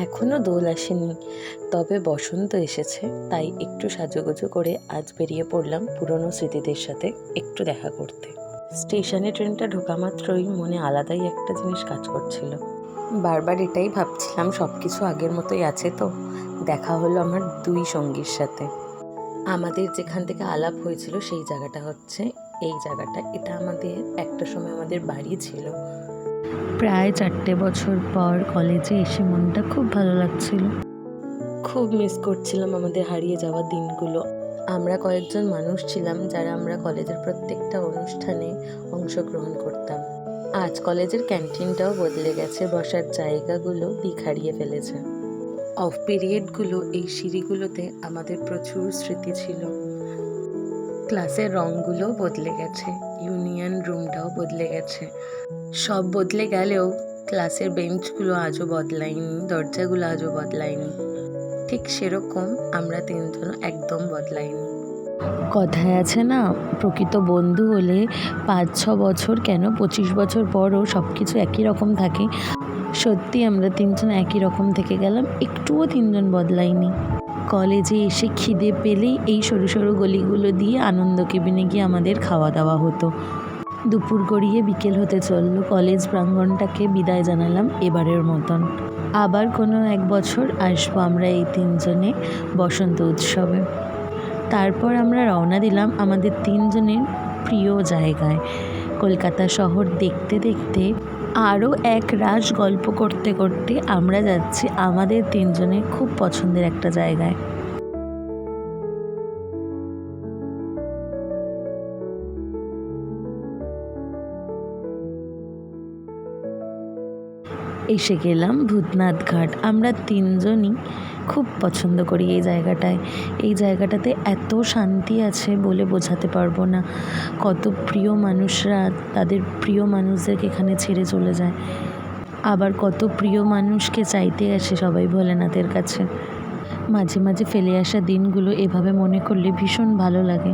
এখনও দোল আসেনি, তবে বসন্ত এসেছে। তাই একটু সাজুগুজু করে আজ বেরিয়ে পড়লাম পুরনো স্মৃতিদের সাথে একটু দেখা করতে। স্টেশনে ট্রেনটা ঢোকা মাত্রই মনে আলাদাই একটা জিনিস কাজ করছিল। বারবার এটাই ভাবছিলাম সব কিছু আগের মতোই আছে তো। দেখা হলো আমার দুই সঙ্গীর সাথে। আমাদের যেখান থেকে আলাপ হয়েছিল সেই জায়গাটা হচ্ছে এই জায়গাটা। এটা আমাদের একটা সময় আমাদের বাড়ি ছিল। প্রায় 4টে বছর পর কলেজে এসে মনটা খুব ভালো লাগছিল। খুব মিস করছিলাম আমাদের হারিয়ে যাওয়া দিনগুলো। আমরা কয়েকজন মানুষ ছিলাম যারা আমরা কলেজের প্রত্যেকটা অনুষ্ঠানে অংশগ্রহণ করতাম। আজ কলেজের ক্যান্টিনটাও বদলে গেছে, বসার জায়গাগুলো দিক হারিয়ে ফেলেছে। অফ পিরিয়ডগুলো এই সিঁড়িগুলোতে আমাদের প্রচুর স্মৃতি ছিল। ক্লাসের রঙগুলো বদলে গেছে, ইউনিয়ন রুমটাও বদলে গেছে। সব বদলে গেলেও ক্লাসের বেঞ্চগুলো আজও বদলায়নি, দরজাগুলো আজও বদলায়নি। ঠিক সেরকম আমরা তিনজন একদম বদলাইনি। কথায় আছে না, প্রকৃত বন্ধু হলে 5-6 বছর কেন 25 বছর পরও সব কিছু একই রকম থাকে। সত্যি আমরা তিনজন একই রকম থেকে গেলাম, একটুও তিনজন বদলাইনি। কলেজে এসে খিদে পেলেই এই সরু সরু গলিগুলো দিয়ে আনন্দ কেবিনে গিয়ে আমাদের খাওয়া দাওয়া হতো। দুপুর গড়িয়ে বিকেল হতে চলল, কলেজ প্রাঙ্গণটাকে বিদায় জানালাম এবারের মতন। আবার কোনো এক বছর আসবো আমরা এই তিনজনে বসন্ত উৎসবে। তারপর আমরা রওনা দিলাম আমাদের তিনজনের প্রিয় জায়গায়। কলকাতা শহর দেখতে দেখতে আরও এক রাশ গল্প করতে করতে আমরা যাচ্ছি আমাদের তিনজনের খুব পছন্দের একটা জায়গায়। এসে গেলাম ভূতনাথ ঘাট। আমরা তিনজনই খুব পছন্দ করি এই জায়গাটায়। এই জায়গাটাতে এত শান্তি আছে বলে বোঝাতে পারবো না। কত প্রিয় মানুষরা তাদের প্রিয় মানুষদেরকে এখানে ছেড়ে চলে যায়, আবার কত প্রিয় মানুষকে চাইতে আসে সবাই ভোলেনাথের কাছে। মাঝে মাঝে ফেলে আসা দিনগুলো এভাবে মনে করলে ভীষণ ভালো লাগে।